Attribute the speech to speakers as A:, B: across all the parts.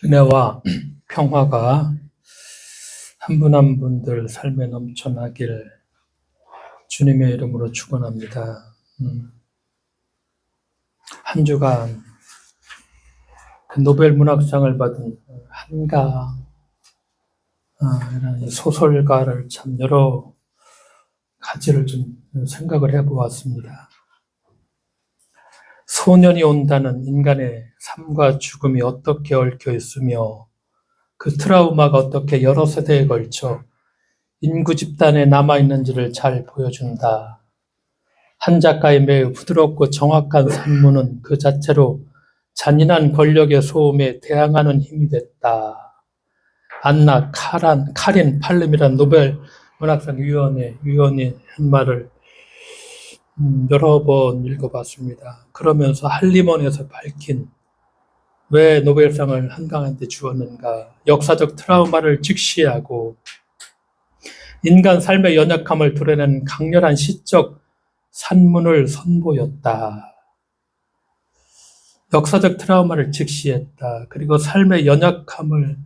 A: 은혜와 평화가 한 분 한 분들 삶에 넘쳐나길 주님의 이름으로 축원합니다. 한 주간 그 노벨 문학상을 받은 한강 이런 소설가를 참 여러 가지를 좀 생각을 해보았습니다. 소년이 온다는 인간의 삶과 죽음이 어떻게 얽혀 있으며 그 트라우마가 어떻게 여러 세대에 걸쳐 인구 집단에 남아있는지를 잘 보여준다. 한 작가의 매우 부드럽고 정확한 산문은 그 자체로 잔인한 권력의 소음에 대항하는 힘이 됐다. 안나 카린 팔름이란 노벨 문학상 위원이 한 말을 여러 번 읽어봤습니다. 그러면서 한림원에서 밝힌 왜 노벨상을 한강한테 주었는가? 역사적 트라우마를 직시하고 인간 삶의 연약함을 드러내는 강렬한 시적 산문을 선보였다. 역사적 트라우마를 직시했다. 그리고 삶의 연약함을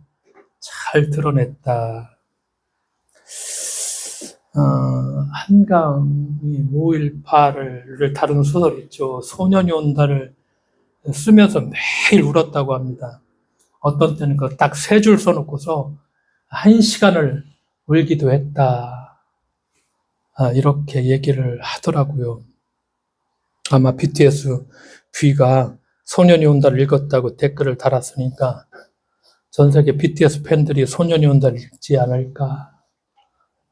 A: 잘 드러냈다. 한강이 5.18을 다룬 소설 있죠. 소년이 온다를 쓰면서 매일 울었다고 합니다. 어떤 때는 딱 3줄 써놓고서 1시간을 울기도 했다. 이렇게 얘기를 하더라고요. 아마 BTS B가 소년이 온다를 읽었다고 댓글을 달았으니까 전 세계 BTS 팬들이 소년이 온다를 읽지 않을까.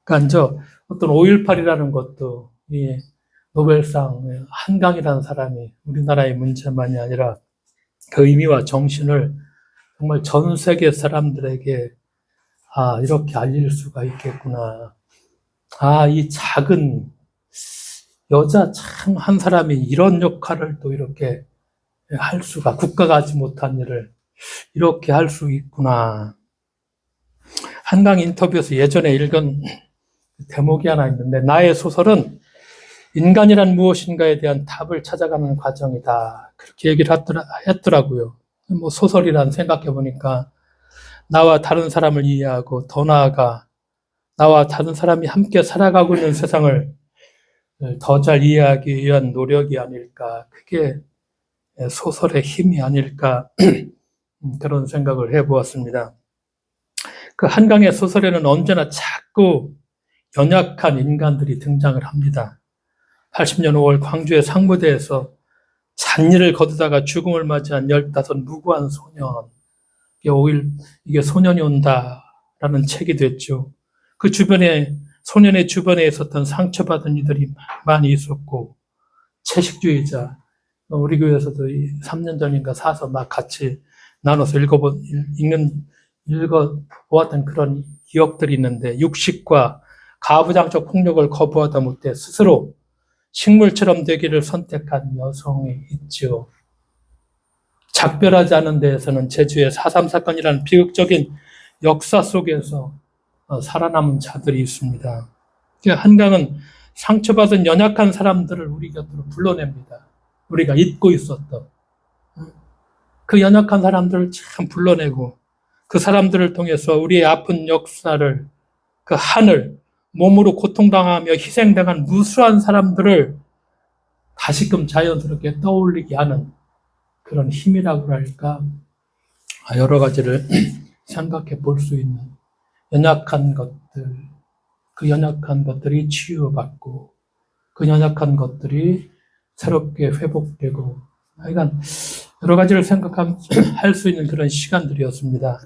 A: 그러니까 어떤 5.18이라는 것도 이 노벨상 한강이라는 사람이 우리나라의 문제만이 아니라 그 의미와 정신을 정말 전 세계 사람들에게 이렇게 알릴 수가 있겠구나. 이 작은 여자 참 한 사람이 이런 역할을 또 이렇게 할 수가, 국가가 하지 못한 일을 이렇게 할 수 있구나. 한강 인터뷰에서 예전에 읽은 대목이 하나 있는데, 나의 소설은 인간이란 무엇인가에 대한 답을 찾아가는 과정이다. 그렇게 얘기를 했더라고요. 소설이란 생각해보니까 나와 다른 사람을 이해하고 더 나아가 나와 다른 사람이 함께 살아가고 있는 세상을 더 잘 이해하기 위한 노력이 아닐까. 그게 소설의 힘이 아닐까. 그런 생각을 해보았습니다. 그 한강의 소설에는 언제나 자꾸 연약한 인간들이 등장을 합니다. 80년 5월 광주의 상무대에서 잔일을 거두다가 죽음을 맞이한 15 무고한 소년. 이게 소년이 온다라는 책이 됐죠. 그 주변에, 소년의 주변에 있었던 상처받은 이들이 많이 있었고, 채식주의자, 우리 교회에서도 3년 전인가 사서 막 같이 나눠서 읽어보았던 그런 기억들이 있는데, 육식과 가부장적 폭력을 거부하다 못해 스스로 식물처럼 되기를 선택한 여성이 있죠. 작별하지 않은 데에서는 제주의 4.3 사건이라는 비극적인 역사 속에서 살아남은 자들이 있습니다. 한강은 상처받은 연약한 사람들을 우리 곁으로 불러냅니다. 우리가 잊고 있었던 그 연약한 사람들을 참 불러내고 그 사람들을 통해서 우리의 아픈 역사를, 그 한을 몸으로 고통당하며 희생당한 무수한 사람들을 다시금 자연스럽게 떠올리게 하는 그런 힘이라고 할까, 여러 가지를 생각해 볼 수 있는 연약한 것들, 그 연약한 것들이 치유받고 그 연약한 것들이 새롭게 회복되고, 하여간 여러 가지를 생각할 수 있는 그런 시간들이었습니다.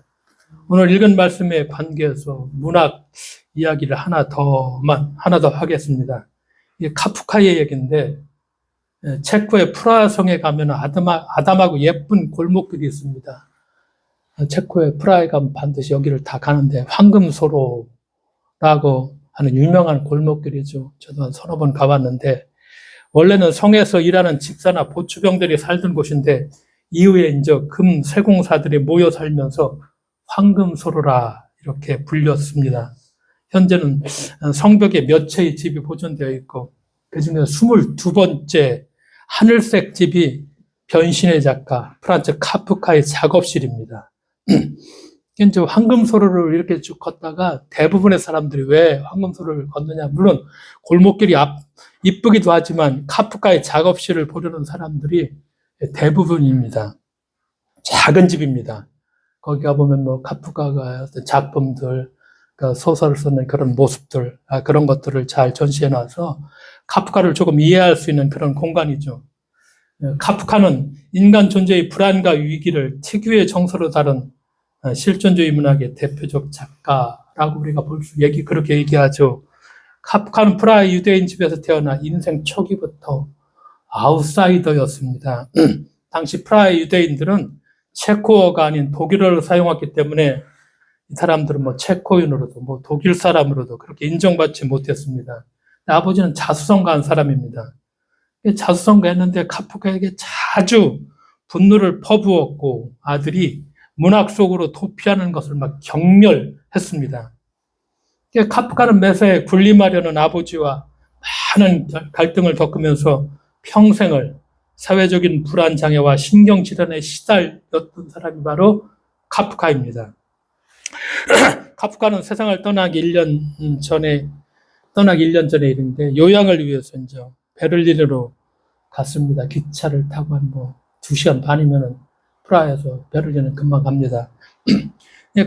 A: 오늘 읽은 말씀에 관계해서 문학 이야기를 하나 더 하겠습니다. 이게 카프카의 얘기인데, 체코의 프라하성에 가면 아담하고 예쁜 골목길이 있습니다. 체코의 프라하에 가면 반드시 여기를 다 가는데, 황금소로라고 하는 유명한 골목길이죠. 저도 한 3-4번 가봤는데, 원래는 성에서 일하는 집사나 보추병들이 살던 곳인데, 이후에 이제 금 세공사들이 모여 살면서 황금소로라 이렇게 불렸습니다. 현재는 성벽에 몇 채의 집이 보존되어 있고, 그 중에 22번째 하늘색 집이 변신의 작가 프란츠 카프카의 작업실입니다. 이제 황금소로를 이렇게 쭉 걷다가 대부분의 사람들이 왜 황금소로를 걷느냐. 물론 골목길이 이쁘기도 하지만 카프카의 작업실을 보려는 사람들이 대부분입니다. 작은 집입니다. 거기 가보면 뭐 카프카가 어떤 작품들, 그러니까 소설을 쓰는 그런 모습들, 그런 것들을 잘 전시해 놔서 카프카를 조금 이해할 수 있는 그런 공간이죠. 카프카는 인간 존재의 불안과 위기를 특유의 정서로 다룬 실존주의 문학의 대표적 작가라고 우리가 그렇게 얘기하죠. 카프카는 프라하의 유대인 집에서 태어나 인생 초기부터 아웃사이더였습니다. 당시 프라하의 유대인들은 체코어가 아닌 독일어를 사용했기 때문에 이 사람들은 뭐 체코인으로도 뭐 독일 사람으로도 그렇게 인정받지 못했습니다. 아버지는 자수성가한 사람입니다. 자수성가했는데 카프카에게 자주 분노를 퍼부었고 아들이 문학 속으로 도피하는 것을 막 경멸했습니다. 카프카는 매사에 군림하려는 아버지와 많은 갈등을 겪으면서 평생을 사회적인 불안장애와 신경질환에 시달렸던 사람이 바로 카프카입니다. 카프카는 세상을 떠나기 1년 전에 일인데 요양을 위해서 이제 베를린으로 갔습니다. 기차를 타고 한 2시간 반이면은 프라하에서 베를린은 금방 갑니다.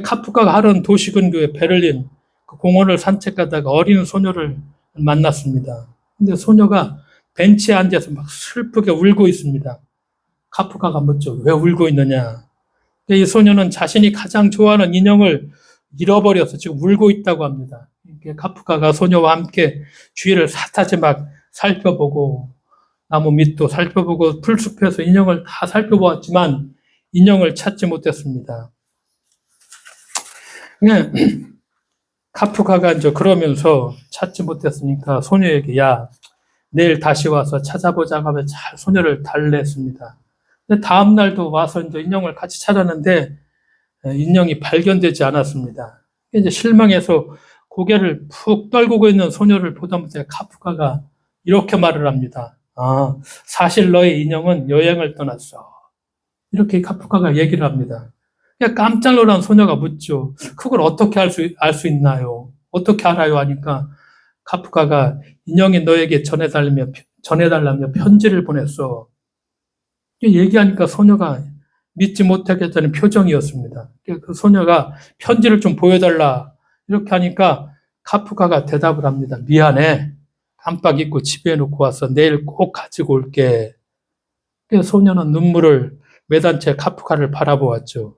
A: 카프카가 하던 도시 근교의 베를린 그 공원을 산책하다가 어린 소녀를 만났습니다. 근데 소녀가 벤치에 앉아서 막 슬프게 울고 있습니다. 카프카가 묻죠. 왜 울고 있느냐? 이 소녀는 자신이 가장 좋아하는 인형을 잃어버려서 지금 울고 있다고 합니다. 카프카가 소녀와 함께 주위를 샅샅이 막 살펴보고 나무 밑도 살펴보고 풀숲에서 인형을 다 살펴보았지만 인형을 찾지 못했습니다. 카프카가 이제 그러면서 찾지 못했으니까 소녀에게 야, 내일 다시 와서 찾아보자고 하며 잘 소녀를 달랬습니다. 근데 다음 날도 와서 이제 인형을 같이 찾았는데 인형이 발견되지 않았습니다. 이제 실망해서 고개를 푹 떨구고 있는 소녀를 보다못해 카프카가 이렇게 말을 합니다. 사실 너의 인형은 여행을 떠났어. 이렇게 카프카가 얘기를 합니다. 깜짝 놀란 소녀가 묻죠. 그걸 어떻게 알 수 있나요? 어떻게 알아요? 하니까 카프카가 인형이 너에게 전해달라며 편지를 보냈어. 얘기하니까 소녀가 믿지 못하겠다는 표정이었습니다. 그 소녀가 편지를 좀 보여달라. 이렇게 하니까 카프카가 대답을 합니다. 미안해. 깜빡 잊고 집에 놓고 와서 내일 꼭 가지고 올게. 소녀는 눈물을 매단 채 카프카를 바라보았죠.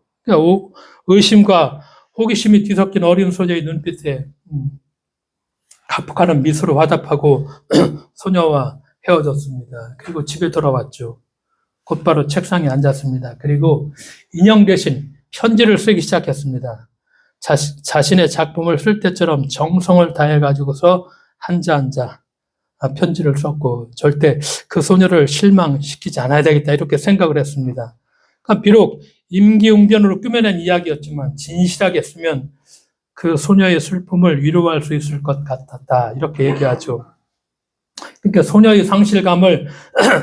A: 의심과 호기심이 뒤섞인 어린 소녀의 눈빛에 카프카는 미소로 화답하고 소녀와 헤어졌습니다. 그리고 집에 돌아왔죠. 곧바로 책상에 앉았습니다. 그리고 인형 대신 편지를 쓰기 시작했습니다. 자신의 작품을 쓸 때처럼 정성을 다해가지고서 한자 편지를 썼고 절대 그 소녀를 실망시키지 않아야 되겠다 이렇게 생각을 했습니다. 그러니까 비록 임기응변으로 꾸며낸 이야기였지만 진실하게 쓰면 그 소녀의 슬픔을 위로할 수 있을 것 같았다 이렇게 얘기하죠. 그러니까 소녀의 상실감을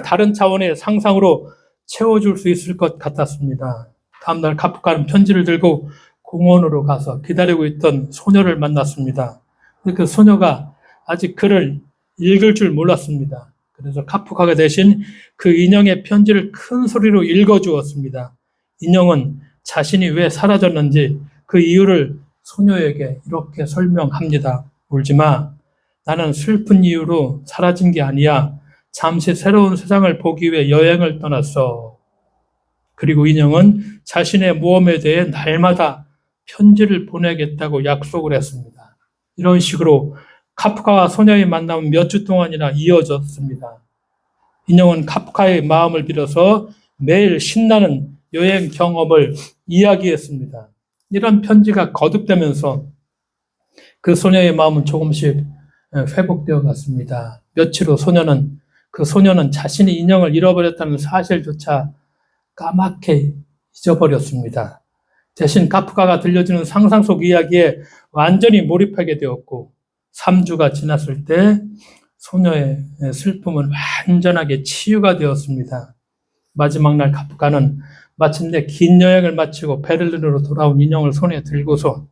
A: 다른 차원의 상상으로 채워줄 수 있을 것 같았습니다. 다음날 카프카는 편지를 들고 공원으로 가서 기다리고 있던 소녀를 만났습니다. 그 소녀가 아직 글을 읽을 줄 몰랐습니다. 그래서 카프카가 대신 그 인형의 편지를 큰 소리로 읽어주었습니다. 인형은 자신이 왜 사라졌는지 그 이유를 소녀에게 이렇게 설명합니다. 울지 마. 나는 슬픈 이유로 사라진 게 아니야. 잠시 새로운 세상을 보기 위해 여행을 떠났어. 그리고 인형은 자신의 모험에 대해 날마다 편지를 보내겠다고 약속을 했습니다. 이런 식으로 카프카와 소녀의 만남은 몇 주 동안이나 이어졌습니다. 인형은 카프카의 마음을 빌어서 매일 신나는 여행 경험을 이야기했습니다. 이런 편지가 거듭되면서 그 소녀의 마음은 조금씩 회복되어 갔습니다. 며칠 후 그 소녀는 자신이 인형을 잃어버렸다는 사실조차 까맣게 잊어버렸습니다. 대신 카프카가 들려주는 상상 속 이야기에 완전히 몰입하게 되었고 3주가 지났을 때 소녀의 슬픔은 완전하게 치유가 되었습니다. 마지막 날 카프카는 마침내 긴 여행을 마치고 베를린으로 돌아온 인형을 손에 들고서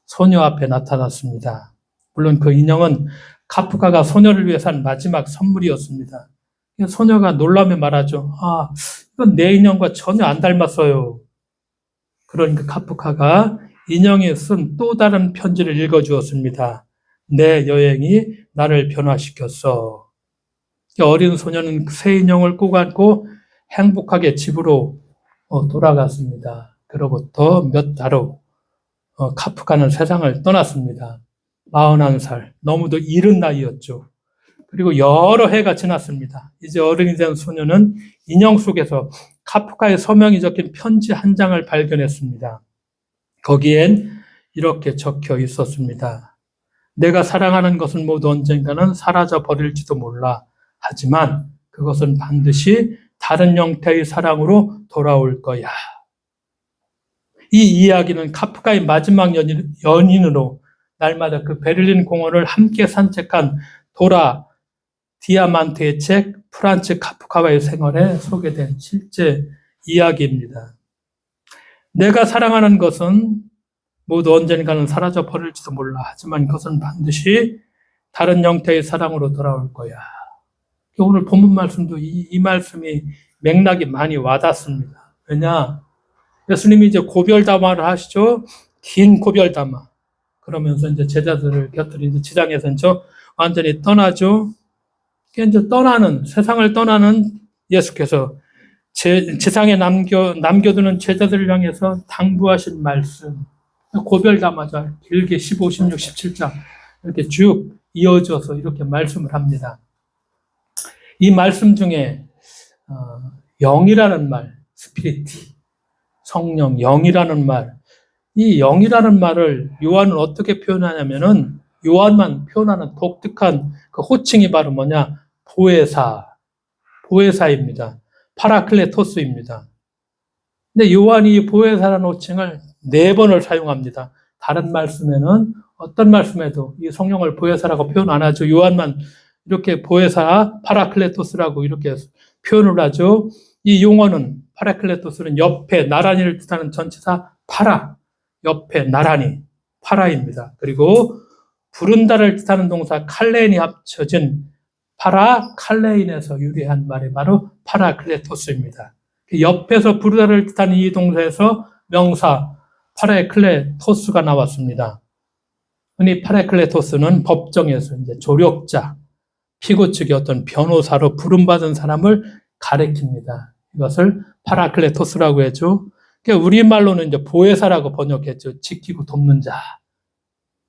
A: 소녀 앞에 나타났습니다. 물론 그 인형은 카프카가 소녀를 위해 산 마지막 선물이었습니다. 소녀가 놀라며 말하죠. 아, 이건 내 인형과 전혀 안 닮았어요. 그러니까 카프카가 인형이 쓴 또 다른 편지를 읽어주었습니다. 내 여행이 나를 변화시켰어. 어린 소녀는 새 인형을 꼭 안고 행복하게 집으로 돌아갔습니다. 그로부터 몇 달 후 카프카는 세상을 떠났습니다. 41살, 너무도 이른 나이였죠. 그리고 여러 해가 지났습니다. 이제 어른이 된 소녀는 인형 속에서 카프카의 서명이 적힌 편지 한 장을 발견했습니다. 거기엔 이렇게 적혀 있었습니다. 내가 사랑하는 것은 모두 언젠가는 사라져 버릴지도 몰라. 하지만 그것은 반드시 다른 형태의 사랑으로 돌아올 거야. 이 이야기는 카프카의 마지막 연인으로 날마다 그 베를린 공원을 함께 산책한 도라 디아만트의 책 프란츠 카프카와의 생활에 소개된 실제 이야기입니다. 내가 사랑하는 것은 모두 언젠가는 사라져 버릴지도 몰라. 하지만 그것은 반드시 다른 형태의 사랑으로 돌아올 거야. 오늘 본문 말씀도 이 말씀이 맥락이 많이 와닿습니다. 왜냐? 예수님이 이제 고별담화를 하시죠. 긴 고별담화. 그러면서 이제 제자들을 곁들여 이제 지상에서 이제 완전히 떠나죠. 이제 세상을 떠나는 예수께서 지상에 남겨두는 제자들을 향해서 당부하신 말씀. 고별담화죠. 길게 15, 16, 17장. 이렇게 쭉 이어져서 이렇게 말씀을 합니다. 이 말씀 중에, 영이라는 말, 스피리티, 성령, 영이라는 말, 이 영이라는 말을 요한은 어떻게 표현하냐면은 요한만 표현하는 독특한 그 호칭이 바로 뭐냐? 보혜사입니다. 파라클레토스입니다. 근데 요한이 보혜사라는 호칭을 4번을 사용합니다. 다른 말씀에는 어떤 말씀에도 이 성령을 보혜사라고 표현 안 하죠. 요한만 이렇게 보혜사, 파라클레토스라고 이렇게 표현을 하죠. 이 용어는 파라클레토스는 옆에 나란히를 뜻하는 전치사 옆에 나란히, 파라입니다. 그리고 부른다를 뜻하는 동사 칼레인이 합쳐진 칼레인에서 유래한 말이 바로 파라클레토스입니다. 옆에서 부르다를 뜻하는 이 동사에서 명사 파라클레토스가 나왔습니다. 흔히 파라클레토스는 법정에서 이제 조력자, 피고 측의 어떤 변호사로 부름받은 사람을 가리킵니다. 이것을 파라클레토스라고 했죠. 우리말로는 이제 보혜사라고 번역했죠. 지키고 돕는 자.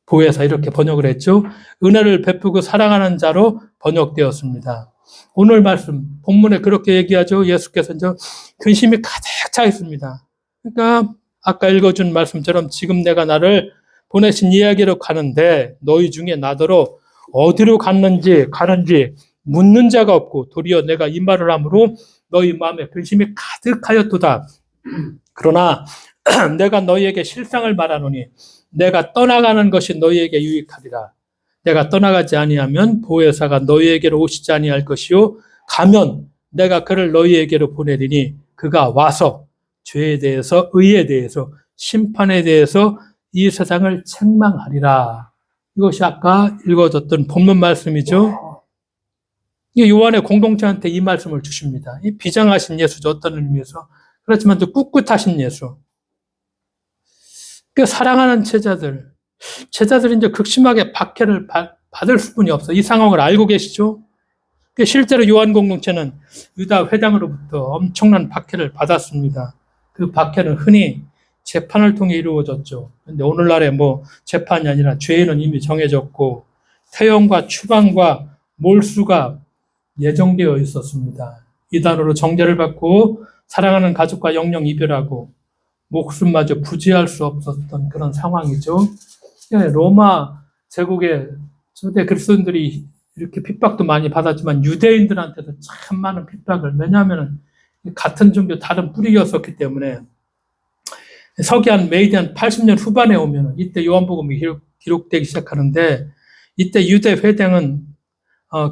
A: 보혜사 이렇게 번역을 했죠. 은혜를 베푸고 사랑하는 자로 번역되었습니다. 오늘 말씀 본문에 그렇게 얘기하죠. 예수께서 이제 근심이 가득 차 있습니다. 그러니까 아까 읽어준 말씀처럼 지금 내가 나를 보내신 이야기로 가는데 너희 중에 나더러 어디로 가는지 묻는 자가 없고 도리어 내가 이 말을 함으로 너희 마음에 근심이 가득하였도다. 그러나 내가 너희에게 실상을 말하노니 내가 떠나가는 것이 너희에게 유익하리라. 내가 떠나가지 아니하면 보혜사가 너희에게로 오시지 아니할 것이요 가면 내가 그를 너희에게로 보내리니 그가 와서 죄에 대해서 의에 대해서 심판에 대해서 이 세상을 책망하리라. 이것이 아까 읽어줬던 본문 말씀이죠. 요한의 공동체한테 이 말씀을 주십니다. 이 비장하신 예수죠. 어떤 의미에서. 그렇지만 또 꿋꿋하신 예수. 사랑하는 제자들이 이제 극심하게 박해를 받을 수뿐이 없어. 이 상황을 알고 계시죠? 실제로 요한 공동체는 유다 회장으로부터 엄청난 박해를 받았습니다. 그 박해는 흔히 재판을 통해 이루어졌죠. 근데 오늘날에 재판이 아니라 죄는 이미 정해졌고 태형과 추방과 몰수가 예정되어 있었습니다. 이단으로 정죄를 받고 사랑하는 가족과 영영 이별하고 목숨마저 부지할 수 없었던 그런 상황이죠. 로마 제국의 초대 그리스도인들이 이렇게 핍박도 많이 받았지만 유대인들한테도 참 많은 핍박을, 왜냐하면 같은 종교 다른 뿌리였었기 때문에. 서기한 메이디안 80년 후반에 오면 이때 요한복음이 기록되기 시작하는데 이때 유대 회당은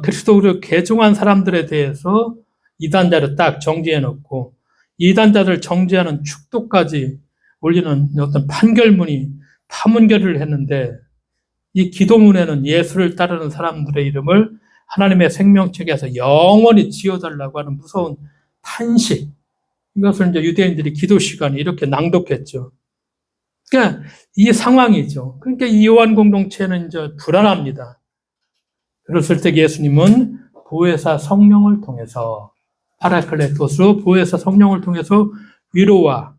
A: 그리스도를 개종한 사람들에 대해서 이단자를 딱 정지해 놓고 이단자들 정죄하는 축도까지 올리는 어떤 판결문이 파문결의를 했는데 이 기도문에는 예수를 따르는 사람들의 이름을 하나님의 생명책에서 영원히 지워달라고 하는 무서운 탄식, 이것을 이제 유대인들이 기도 시간에 이렇게 낭독했죠. 그러니까 이 상황이죠. 그러니까 이 요한 공동체는 이제 불안합니다. 그랬을 때 예수님은 보혜사 성령을 통해서, 파라클레토스 보혜사 성령을 통해서 위로와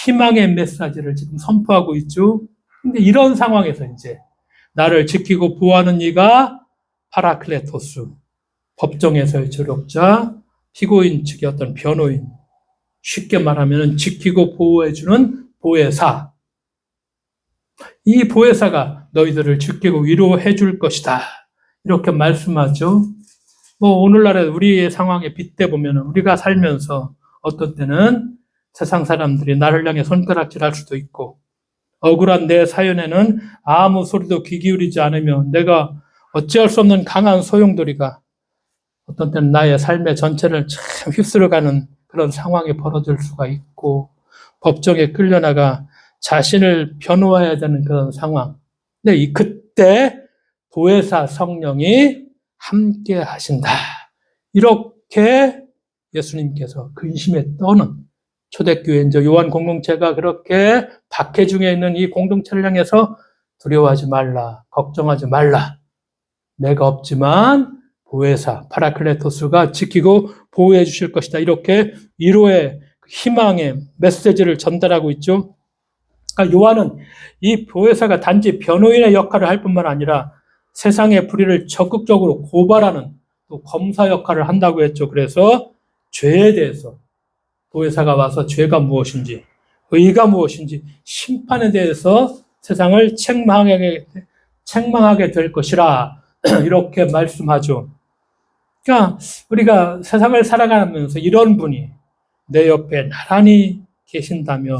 A: 희망의 메시지를 지금 선포하고 있죠. 근데 이런 상황에서 이제 나를 지키고 보호하는 이가 파라클레토스, 법정에서의 조력자, 피고인 측의 어떤 변호인, 쉽게 말하면 지키고 보호해주는 보혜사. 이 보혜사가 너희들을 지키고 위로해 줄 것이다. 이렇게 말씀하죠. 오늘날의 우리의 상황에 빗대 보면 우리가 살면서 어떤 때는 세상 사람들이 나를 향해 손가락질 할 수도 있고, 억울한 내 사연에는 아무 소리도 귀 기울이지 않으며 내가 어찌할 수 없는 강한 소용돌이가 어떤 때는 나의 삶의 전체를 참 휩쓸어가는 그런 상황이 벌어질 수가 있고, 법정에 끌려나가 자신을 변호해야 되는 그런 상황. 근데 그때 보혜사 성령이 함께 하신다. 이렇게 예수님께서 근심에 떠는 초대교회 이제 요한 공동체가 그렇게 박해 중에 있는 이 공동체를 향해서 두려워하지 말라, 걱정하지 말라. 내가 없지만 보혜사 파라클레토스가 지키고 보호해 주실 것이다. 이렇게 위로의 희망의 메시지를 전달하고 있죠. 그러니까 요한은 이 보혜사가 단지 변호인의 역할을 할 뿐만 아니라 세상의 불의를 적극적으로 고발하는 또 검사 역할을 한다고 했죠. 그래서 죄에 대해서 보혜사가 와서 죄가 무엇인지, 의가 무엇인지, 심판에 대해서 세상을 책망하게 될 것이라 이렇게 말씀하죠. 그러니까 우리가 세상을 살아가면서 이런 분이 내 옆에 나란히 계신다면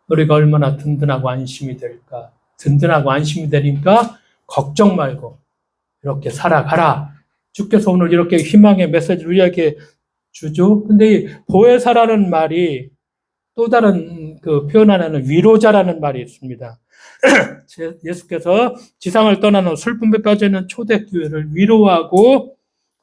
A: 우리가 얼마나 든든하고 안심이 될까. 든든하고 안심이 되니까 걱정 말고 이렇게 살아가라. 주께서 오늘 이렇게 희망의 메시지를 우리에게 주죠. 근데 이 보혜사라는 말이 또 다른 그 표현 안에는 위로자라는 말이 있습니다. 예수께서 지상을 떠나는 슬픔에 빠져 있는 초대교회를 위로하고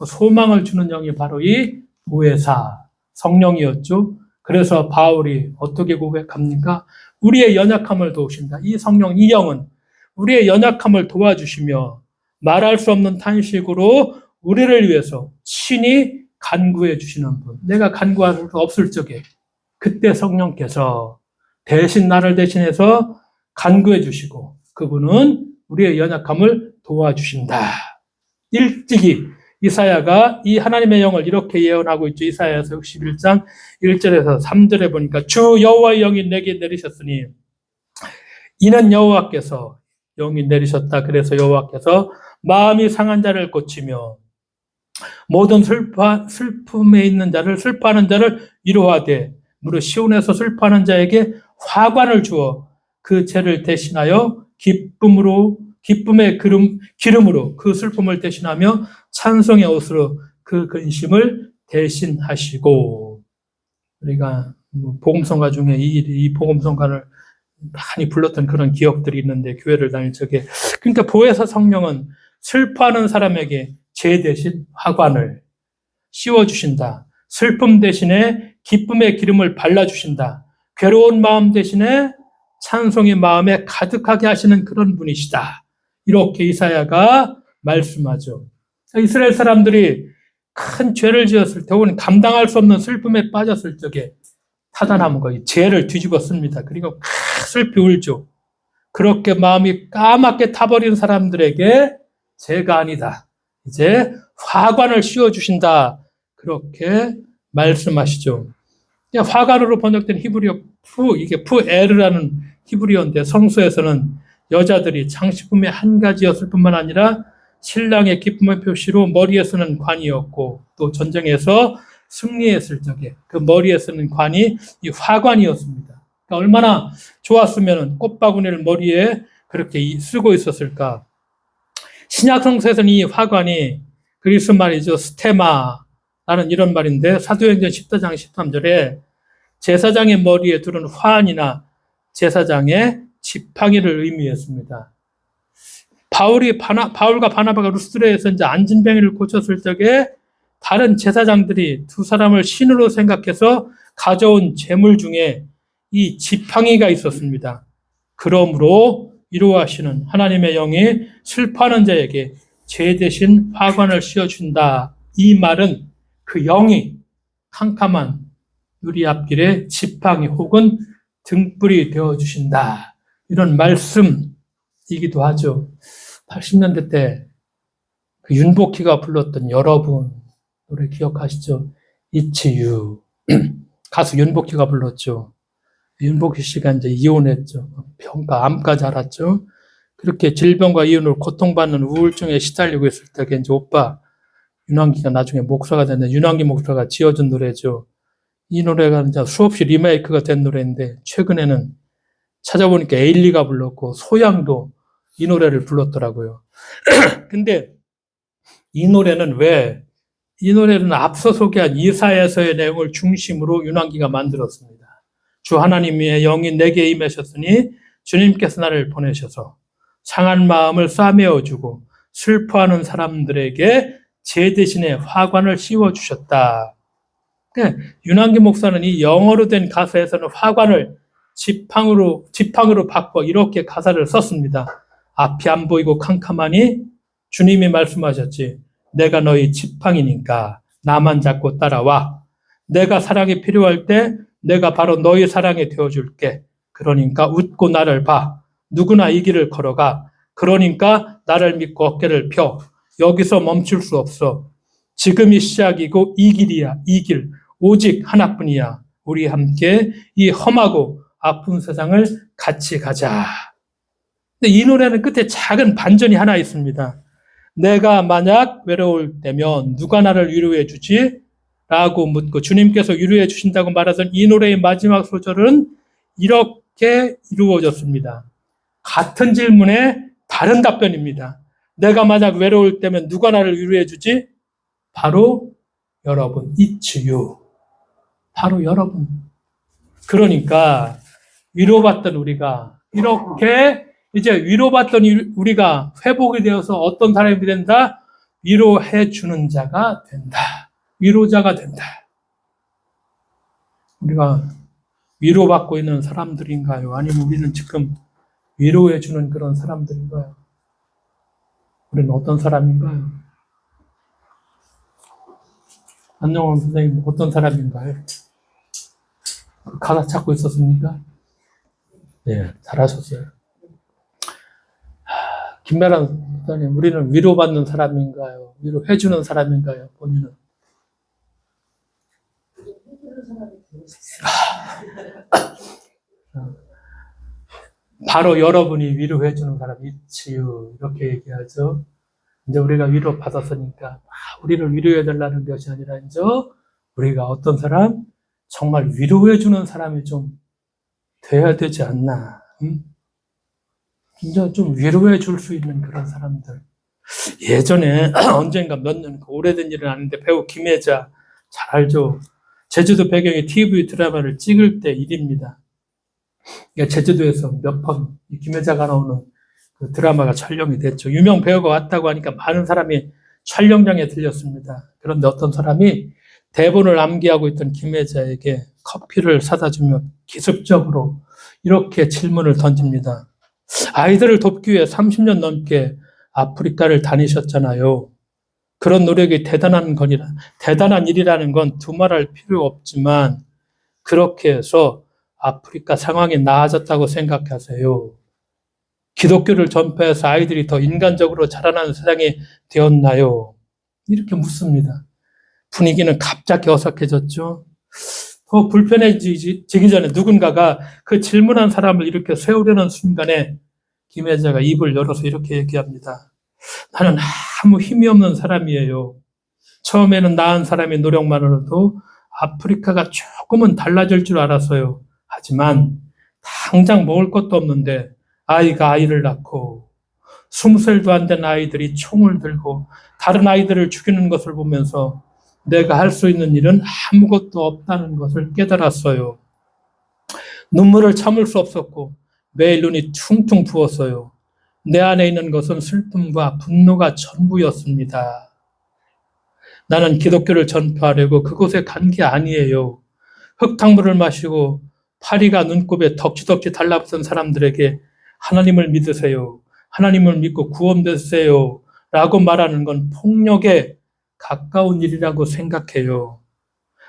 A: 소망을 주는 영이 바로 이 보혜사 성령이었죠. 그래서 바울이 어떻게 고백합니까? 우리의 연약함을 도우신다. 이 성령, 이 영은 우리의 연약함을 도와주시며 말할 수 없는 탄식으로 우리를 위해서 친히 간구해 주시는 분. 내가 간구할 수 없을 적에 그때 성령께서 대신 나를 대신해서 간구해 주시고 그분은 우리의 연약함을 도와주신다. 일찍이 이사야가 이 하나님의 영을 이렇게 예언하고 있죠. 이사야서 61장 1절에서 3절에 보니까 주 여호와의 영이 내게 내리셨으니 이는 여호와께서 영이 내리셨다. 그래서 여호와께서 마음이 상한 자를 고치며 모든 슬픔에 있는 자를 슬퍼하는 자를 위로하되 무릇 시온에서 슬퍼하는 자에게 화관을 주어 그 죄를 대신하여 기쁨의 기름으로 그 슬픔을 대신하며 찬송의 옷으로 그 근심을 대신하시고. 우리가 복음성가 중에 이 복음성가를 많이 불렀던 그런 기억들이 있는데 교회를 다닐 적에, 그러니까 보혜사 성령은 슬퍼하는 사람에게 죄 대신 화관을 씌워주신다. 슬픔 대신에 기쁨의 기름을 발라주신다. 괴로운 마음 대신에 찬송의 마음에 가득하게 하시는 그런 분이시다. 이렇게 이사야가 말씀하죠. 이스라엘 사람들이 큰 죄를 지었을 때 혹은 감당할 수 없는 슬픔에 빠졌을 적에 타다나무가 이 죄를 뒤집어 씁니다. 그리고 슬피 울죠. 그렇게 마음이 까맣게 타버린 사람들에게 죄가 아니다. 이제 화관을 씌워주신다. 그렇게 말씀하시죠. 화관으로 번역된 히브리어 이게 푸에르라는 히브리어인데 성서에서는 여자들이 장식품의 한 가지였을 뿐만 아니라 신랑의 기쁨의 표시로 머리에 쓰는 관이었고 또 전쟁에서 승리했을 적에 그 머리에 쓰는 관이 이 화관이었습니다. 그러니까 얼마나 좋았으면 꽃바구니를 머리에 그렇게 쓰고 있었을까. 신약 성서에서는 이 화관이 그리스 말이죠. 스테마, 나는 이런 말인데 사도행전 14장 13절에 제사장의 머리에 두른 화환이나 제사장의 지팡이를 의미했습니다. 바울과 바나바가 루스드라에서 이제 안진뱅이를 고쳤을 적에 다른 제사장들이 두 사람을 신으로 생각해서 가져온 제물 중에 이 지팡이가 있었습니다. 그러므로 위로하시는 하나님의 영이 슬퍼하는 자에게 죄 대신 화관을 씌워준다. 이 말은 그 영이 캄캄한 유리 앞길에 지팡이 혹은 등불이 되어주신다. 이런 말씀이기도 하죠. 80년대 때 그 윤복희가 불렀던 여러분 노래 기억하시죠? It's You. 가수 윤복희가 불렀죠. 윤복희 씨가 이제 이혼했죠. 병과 암까지 앓았죠. 그렇게 질병과 이혼으로 고통받는 우울증에 시달리고 있을 때 이제 오빠 윤환기가 나중에 목사가 됐는데 윤환기 목사가 지어준 노래죠. 이 노래가 이제 수없이 리메이크가 된 노래인데 최근에는 찾아보니까 에일리가 불렀고 소양도 이 노래를 불렀더라고요. 근데 이 노래는 이 노래는 앞서 소개한 이사야서의 내용을 중심으로 윤환기가 만들었습니다. 주 하나님의 영이 내게 임하셨으니 주님께서 나를 보내셔서 상한 마음을 싸매어주고 슬퍼하는 사람들에게 제 대신에 화관을 씌워주셨다. 윤환기 목사는 이 영어로 된 가사에서는 화관을 지팡으로 바꿔 이렇게 가사를 썼습니다. 앞이 안 보이고 캄캄하니 주님이 말씀하셨지. 내가 너희 지팡이니까 나만 잡고 따라와. 내가 사랑이 필요할 때 내가 바로 너희 사랑이 되어줄게. 그러니까 웃고 나를 봐. 누구나 이 길을 걸어가. 그러니까 나를 믿고 어깨를 펴. 여기서 멈출 수 없어. 지금이 시작이고 이 길이야. 이 길. 오직 하나뿐이야. 우리 함께 이 험하고 아픈 세상을 같이 가자. 근데 이 노래는 끝에 작은 반전이 하나 있습니다. 내가 만약 외로울 때면 누가 나를 위로해 주지? 라고 묻고 주님께서 위로해 주신다고 말하던 이 노래의 마지막 소절은 이렇게 이루어졌습니다. 같은 질문에 다른 답변입니다. 내가 만약 외로울 때면 누가 나를 위로해 주지? 바로 여러분, It's You. 바로 여러분. 그러니까 위로받던 우리가 이렇게 이제 위로받던 우리가 회복이 되어서 어떤 사람이 된다? 위로해 주는 자가 된다. 위로자가 된다. 우리가 위로받고 있는 사람들인가요? 아니면 우리는 지금 위로해 주는 그런 사람들인가요? 우리는 어떤 사람인가요? 안정원 선생님 어떤 사람인가요? 가사 찾고 있었습니까? 네, 잘하셨어요. 김매란 선생님, 우리는 위로받는 사람인가요? 위로해주는 사람인가요? 본인은? 바로 여러분이 위로해주는 사람, It's You. 이렇게 얘기하죠. 이제 우리가 위로 받았으니까, 우리를 위로해달라는 것이 아니라, 이제 우리가 어떤 사람? 정말 위로해주는 사람이 좀 돼야 되지 않나. 이제 좀 위로해 줄 수 있는 그런 사람들. 예전에 언젠가 몇 년, 오래된 일은 아닌데 배우 김혜자, 잘 알죠? 제주도 배경의 TV 드라마를 찍을 때 일입니다. 제주도에서 몇 번 김혜자가 나오는 그 드라마가 촬영이 됐죠. 유명 배우가 왔다고 하니까 많은 사람이 촬영장에 들렸습니다. 그런데 어떤 사람이 대본을 암기하고 있던 김혜자에게 커피를 사다 주며 기습적으로 이렇게 질문을 던집니다. 아이들을 돕기 위해 30년 넘게 아프리카를 다니셨잖아요. 그런 노력이 대단한 일이라는 건 두말할 필요 없지만 그렇게 해서 아프리카 상황이 나아졌다고 생각하세요. 기독교를 전파해서 아이들이 더 인간적으로 자라나는 세상이 되었나요? 이렇게 묻습니다. 분위기는 갑자기 어색해졌죠. 더 불편해지기 전에 누군가가 그 질문한 사람을 이렇게 세우려는 순간에 김혜자가 입을 열어서 이렇게 얘기합니다. 나는 아무 힘이 없는 사람이에요. 처음에는 나은 사람의 노력만으로도 아프리카가 조금은 달라질 줄 알았어요. 하지만 당장 먹을 것도 없는데 아이가 아이를 낳고 20살도 안 된 아이들이 총을 들고 다른 아이들을 죽이는 것을 보면서 내가 할 수 있는 일은 아무것도 없다는 것을 깨달았어요. 눈물을 참을 수 없었고 매일 눈이 퉁퉁 부었어요. 내 안에 있는 것은 슬픔과 분노가 전부였습니다. 나는 기독교를 전파하려고 그곳에 간 게 아니에요. 흙탕물을 마시고 파리가 눈곱에 덕지덕지 달라붙은 사람들에게 하나님을 믿으세요. 하나님을 믿고 구원되세요. 라고 말하는 건 폭력에 가까운 일이라고 생각해요.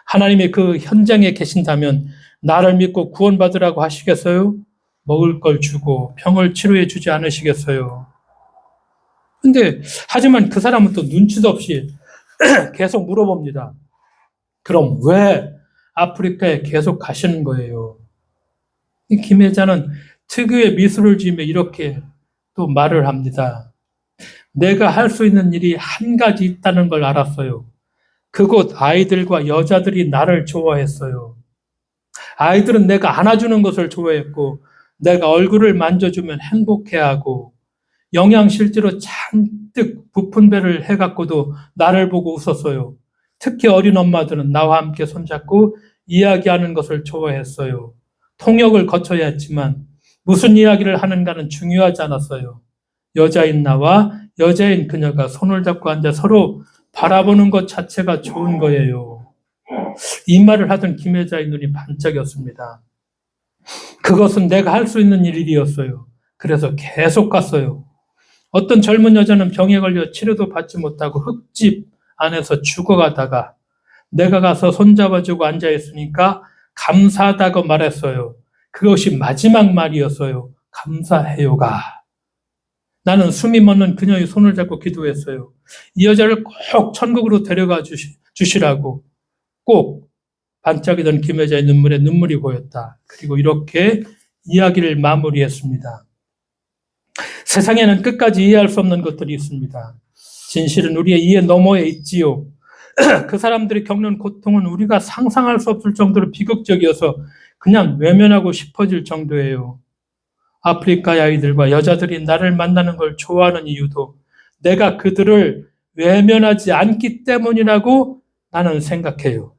A: 하나님이 그 현장에 계신다면 나를 믿고 구원받으라고 하시겠어요? 먹을 걸 주고 병을 치료해 주지 않으시겠어요? 근데 하지만 그 사람은 또 눈치도 없이 계속 물어봅니다. 그럼 왜 아프리카에 계속 가시는 거예요? 이 김혜자는 특유의 미소를 지으며 이렇게 또 말을 합니다. 내가 할 수 있는 일이 한 가지 있다는 걸 알았어요. 그곳 아이들과 여자들이 나를 좋아했어요. 아이들은 내가 안아주는 것을 좋아했고 내가 얼굴을 만져주면 행복해하고 영양실조로 잔뜩 부푼 배를 해갖고도 나를 보고 웃었어요. 특히 어린 엄마들은 나와 함께 손잡고 이야기하는 것을 좋아했어요. 통역을 거쳐야 했지만 무슨 이야기를 하는가는 중요하지 않았어요. 여자인 나와 여자인 그녀가 손을 잡고 앉아 서로 바라보는 것 자체가 좋은 거예요. 이 말을 하던 김혜자의 눈이 반짝였습니다. 그것은 내가 할 수 있는 일이었어요. 그래서 계속 갔어요. 어떤 젊은 여자는 병에 걸려 치료도 받지 못하고 흙집 안에서 죽어가다가 내가 가서 손잡아주고 앉아있으니까 감사하다고 말했어요. 그것이 마지막 말이었어요. 감사해요가. 나는 숨이 멎는 그녀의 손을 잡고 기도했어요. 이 여자를 꼭 천국으로 데려가 주시라고. 꼭 반짝이던 김혜자의 눈물에 눈물이 고였다. 그리고 이렇게 이야기를 마무리했습니다. 세상에는 끝까지 이해할 수 없는 것들이 있습니다. 진실은 우리의 이해 너머에 있지요. 그 사람들이 겪는 고통은 우리가 상상할 수 없을 정도로 비극적이어서 그냥 외면하고 싶어질 정도예요. 아프리카의 아이들과 여자들이 나를 만나는 걸 좋아하는 이유도 내가 그들을 외면하지 않기 때문이라고 나는 생각해요.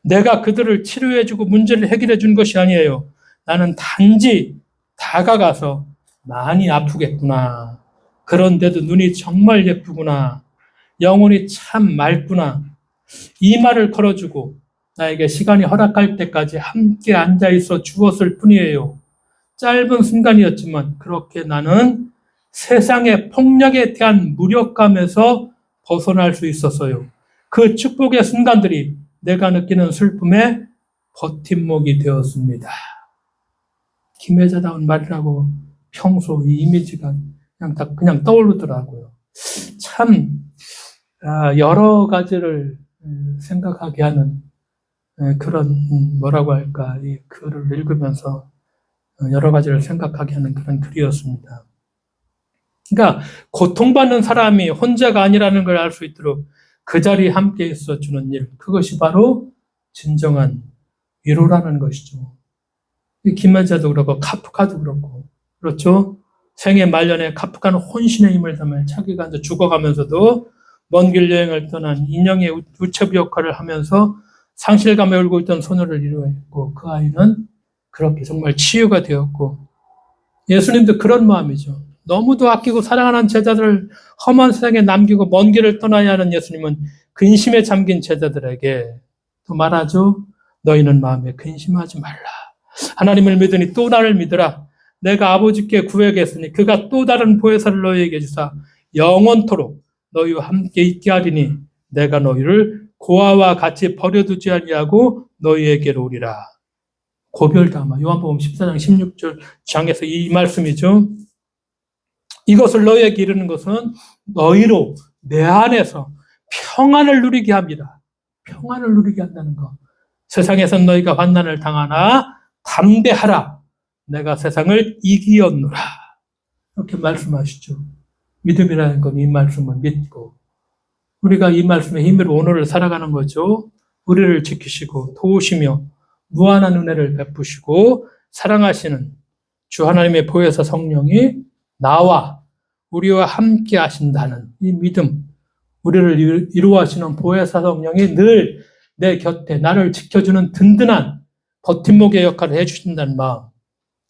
A: 내가 그들을 치료해주고 문제를 해결해 준 것이 아니에요. 나는 단지 다가가서 많이 아프겠구나. 그런데도 눈이 정말 예쁘구나. 영혼이 참 맑구나. 이 말을 걸어주고 나에게 시간이 허락할 때까지 함께 앉아있어 주었을 뿐이에요. 짧은 순간이었지만 그렇게 나는 세상의 폭력에 대한 무력감에서 벗어날 수 있었어요. 그 축복의 순간들이 내가 느끼는 슬픔의 버팀목이 되었습니다. 김혜자다운 말이라고 평소 이 이미지가 그냥 떠오르더라고요. 참 여러 가지를 생각하게 하는 그런 뭐라고 할까 이 글을 읽으면서 여러 가지를 생각하게 하는 그런 글이었습니다. 그러니까 고통받는 사람이 혼자가 아니라는 걸 알 수 있도록 그 자리에 함께 있어주는 일, 그것이 바로 진정한 위로라는 것이죠. 김혜자도 그렇고 카프카도 그렇고 그렇죠. 생애 말년에 카프카는 혼신의 힘을 담아 자기가 이제 죽어가면서도 먼 길 여행을 떠난 인형의 우체부 역할을 하면서 상실감에 울고 있던 소녀를 위로했고 그 아이는 그렇게 정말 치유가 되었고 예수님도 그런 마음이죠. 너무도 아끼고 사랑하는 제자들을 험한 세상에 남기고 먼 길을 떠나야 하는 예수님은 근심에 잠긴 제자들에게 또 말하죠. 너희는 마음에 근심하지 말라. 하나님을 믿으니 또 나를 믿으라. 내가 아버지께 구하겠으니 그가 또 다른 보혜사를 너희에게 주사 영원토록 너희와 함께 있게 하리니 내가 너희를 고아와 같이 버려두지 아니하고 너희에게로 오리라. 고별담화 요한복음 14장 16절 장에서 이 말씀이죠. 이것을 너희에게 이르는 것은 너희로 내 안에서 평안을 누리게 합니다. 평안을 누리게 한다는 것. 세상에선 너희가 환난을 당하나 담대하라. 내가 세상을 이기었노라. 이렇게 말씀하시죠. 믿음이라는 건 이 말씀을 믿고 우리가 이 말씀의 힘으로 오늘을 살아가는 거죠. 우리를 지키시고 도우시며 무한한 은혜를 베푸시고 사랑하시는 주 하나님의 보혜사 성령이 나와 우리와 함께 하신다는 이 믿음, 우리를 이루하시는 보혜사 성령이 늘 내 곁에 나를 지켜주는 든든한 버팀목의 역할을 해주신다는 마음.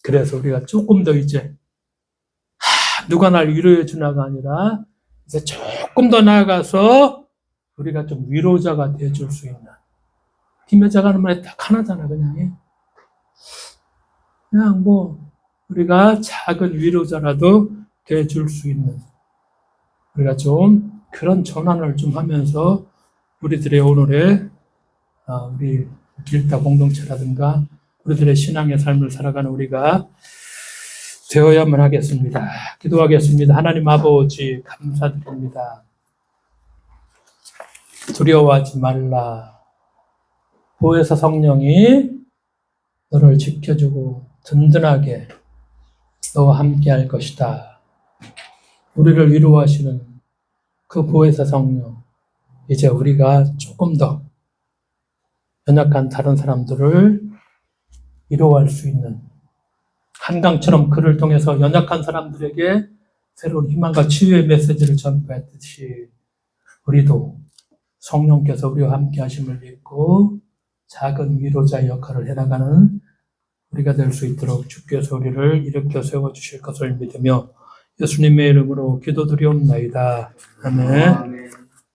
A: 그래서 우리가 조금 더 이제 누가 날 위로해 주나가 아니라 이제 조금 더 나아가서 우리가 좀 위로자가 되어줄 수 있는, 김여자가 하는 말이 딱 하나잖아. 그냥 뭐 우리가 작은 위로자라도 되어줄 수 있는, 우리가 좀 그런 전환을 좀 하면서 우리들의 오늘의 우리 길다 공동체라든가 우리들의 신앙의 삶을 살아가는 우리가 되어야만 하겠습니다. 기도하겠습니다. 하나님 아버지 감사드립니다. 두려워하지 말라. 보혜사 성령이 너를 지켜주고 든든하게 너와 함께 할 것이다. 우리를 위로하시는 그 보혜사 성령, 이제 우리가 조금 더 연약한 다른 사람들을 위로할 수 있는, 한강처럼 그를 통해서 연약한 사람들에게 새로운 희망과 치유의 메시지를 전파했듯이 우리도 성령께서 우리와 함께 하심을 믿고 작은 위로자의 역할을 해나가는 우리가 될 수 있도록 주께서 우리를 일으켜 세워주실 것을 믿으며 예수님의 이름으로 기도드리옵나이다. 아멘.